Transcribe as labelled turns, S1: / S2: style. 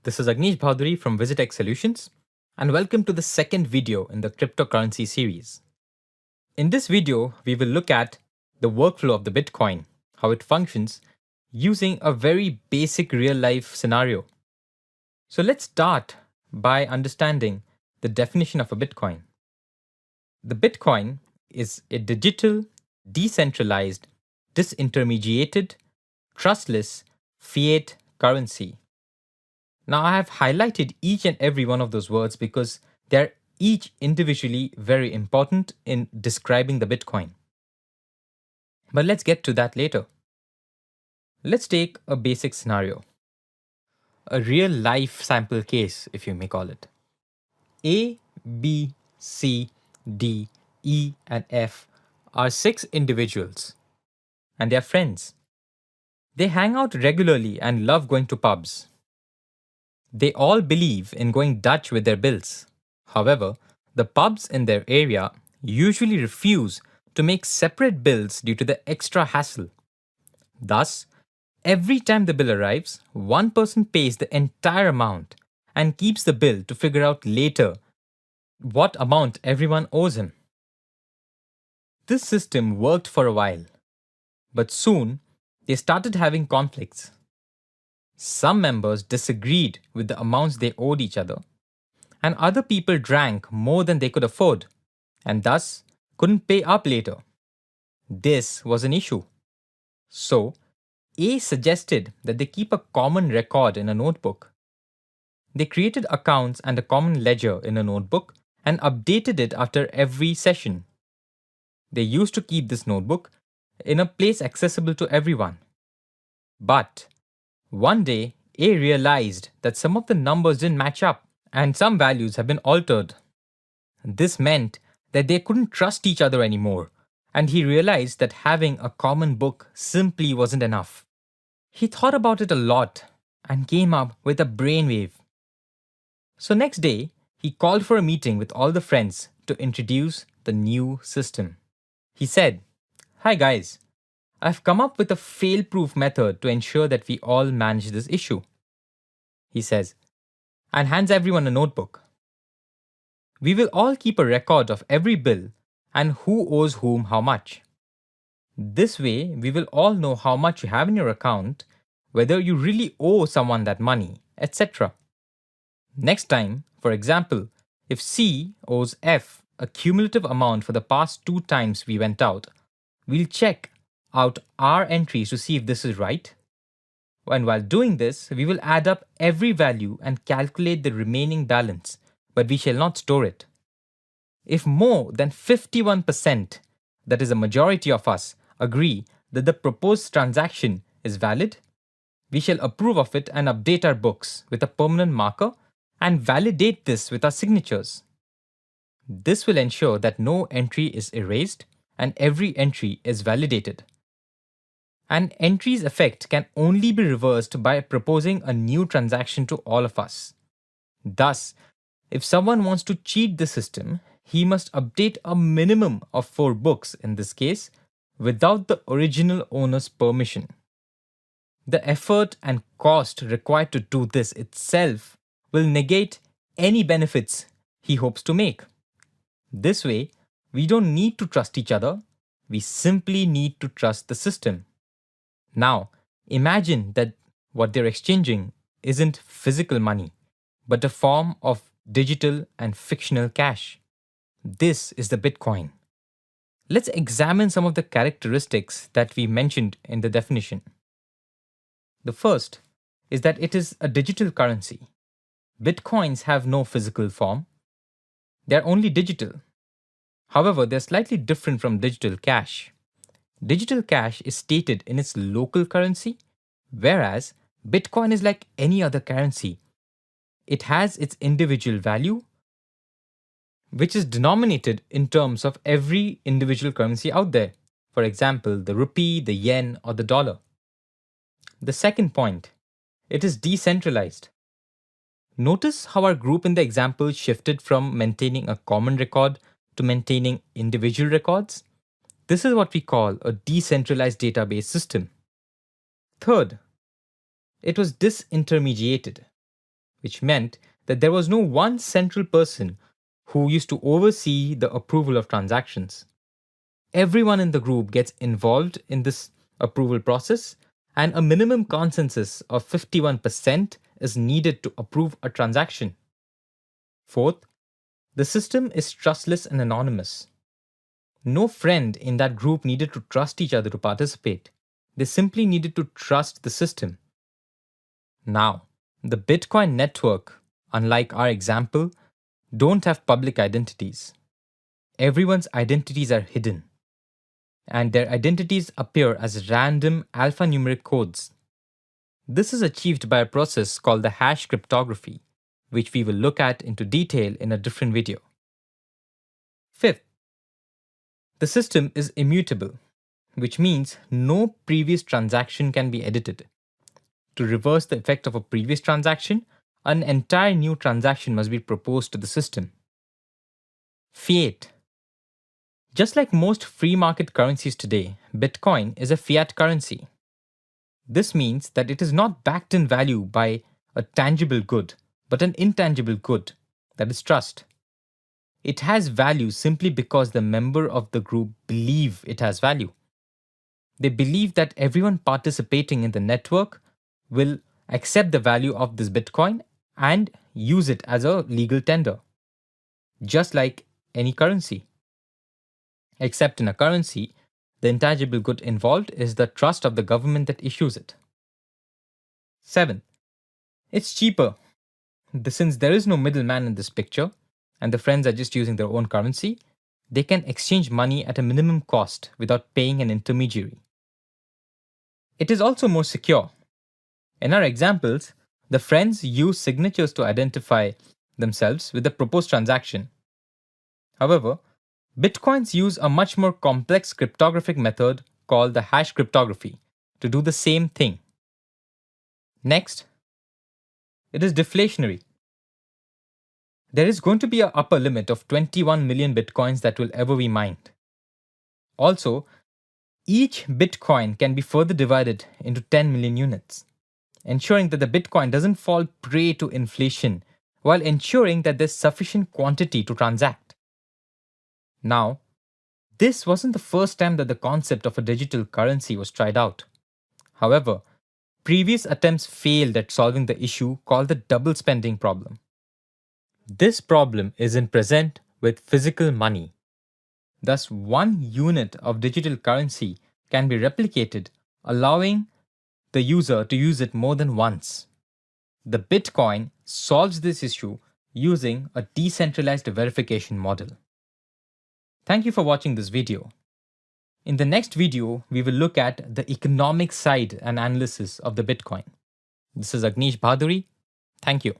S1: This is Agnish Bhaduri from VisitX Solutions, and welcome to the second video in the cryptocurrency series. In this video, we will look at the workflow of the Bitcoin, how it functions, using a very basic real-life scenario. So let's start by understanding the definition of a Bitcoin. The Bitcoin is a digital, decentralized, disintermediated, trustless fiat currency. Now, I have highlighted each and every one of those words because they're each individually very important in describing the Bitcoin. But let's get to that later. Let's take a basic scenario, a real life sample case, if you may call it. A, B, C, D, E, and F are 6 individuals, and they're friends. They hang out regularly and love going to pubs. They all believe in going Dutch with their bills. However, the pubs in their area usually refuse to make separate bills due to the extra hassle. Thus, every time the bill arrives, one person pays the entire amount and keeps the bill to figure out later what amount everyone owes him. This system worked for a while, but soon they started having conflicts. Some members disagreed with the amounts they owed each other, and other people drank more than they could afford, and thus couldn't pay up later. This was an issue. So, A suggested that they keep a common record in a notebook. They created accounts and a common ledger in a notebook and updated it after every session. They used to keep this notebook in a place accessible to everyone. But one day, A realized that some of the numbers didn't match up and some values have been altered. This meant that they couldn't trust each other anymore, and he realized that having a common book simply wasn't enough. He thought about it a lot and came up with a brainwave. So next day, he called for a meeting with all the friends to introduce the new system. He said, "Hi guys, I've come up with a fail-proof method to ensure that we all manage this issue," he says, and hands everyone a notebook. "We will all keep a record of every bill and who owes whom how much. This way, we will all know how much you have in your account, whether you really owe someone that money, etc. Next time, for example, if C owes F a cumulative amount for the past 2 times we went out, we'll check out our entries to see if this is right. And while doing this, we will add up every value and calculate the remaining balance, but we shall not store it. If more than 51%, that is a majority of us, agree that the proposed transaction is valid, we shall approve of it and update our books with a permanent marker and validate this with our signatures. This will ensure that no entry is erased and every entry is validated. An entry's effect can only be reversed by proposing a new transaction to all of us. Thus, if someone wants to cheat the system, he must update a minimum of 4 books in this case without the original owner's permission. The effort and cost required to do this itself will negate any benefits he hopes to make. This way, we don't need to trust each other, we simply need to trust the system. Now, imagine that what they're exchanging isn't physical money, but a form of digital and fictional cash. This is the Bitcoin. Let's examine some of the characteristics that we mentioned in the definition. The first is that it is a digital currency. Bitcoins have no physical form. They're only digital. However, they're slightly different from digital cash. Digital cash is stated in its local currency, whereas Bitcoin is like any other currency. It has its individual value, which is denominated in terms of every individual currency out there. For example, the rupee, the yen, or the dollar. The second point, it is decentralized. Notice how our group in the example shifted from maintaining a common record to maintaining individual records. This is what we call a decentralized database system. Third, it was disintermediated. which meant that there was no one central person who used to oversee the approval of transactions. Everyone in the group gets involved in this approval process, and a minimum consensus of 51% is needed to approve a transaction. Fourth, the system is trustless and anonymous. No friend in that group needed to trust each other to participate. They simply needed to trust the system. Now, the Bitcoin network, unlike our example, don't have public identities. Everyone's identities are hidden, and their identities appear as random alphanumeric codes. This is achieved by a process called the hash cryptography, which we will look at into detail in a different video. Fifth, the system is immutable, which means no previous transaction can be edited. To reverse the effect of a previous transaction, an entire new transaction must be proposed to the system. Fiat. Just like most free market currencies today, Bitcoin is a fiat currency. This means that it is not backed in value by a tangible good, but an intangible good, that is trust. It has value simply because the member of the group believe it has value. They believe that everyone participating in the network will accept the value of this Bitcoin and use it as a legal tender, just like any currency. Except in a currency, the intangible good involved is the trust of the government that issues it. 7. It's cheaper. Since there is no middleman in this picture, and the friends are just using their own currency, they can exchange money at a minimum cost without paying an intermediary. It is also more secure. In our examples, the friends use signatures to identify themselves with the proposed transaction. However, Bitcoins use a much more complex cryptographic method called the hash cryptography to do the same thing. Next, it is deflationary. There is going to be an upper limit of 21 million Bitcoins that will ever be mined. Also, each Bitcoin can be further divided into 10 million units, ensuring that the Bitcoin doesn't fall prey to inflation while ensuring that there's sufficient quantity to transact. Now, this wasn't the first time that the concept of a digital currency was tried out. However, previous attempts failed at solving the issue called the double spending problem. This problem is present with physical money. Thus, one unit of digital currency can be replicated, allowing the user to use it more than once. The Bitcoin solves this issue using a decentralized verification model. Thank you for watching this video. In the next video, we will look at the economic side and analysis of the Bitcoin. This is Agnish Bhaduri. Thank you.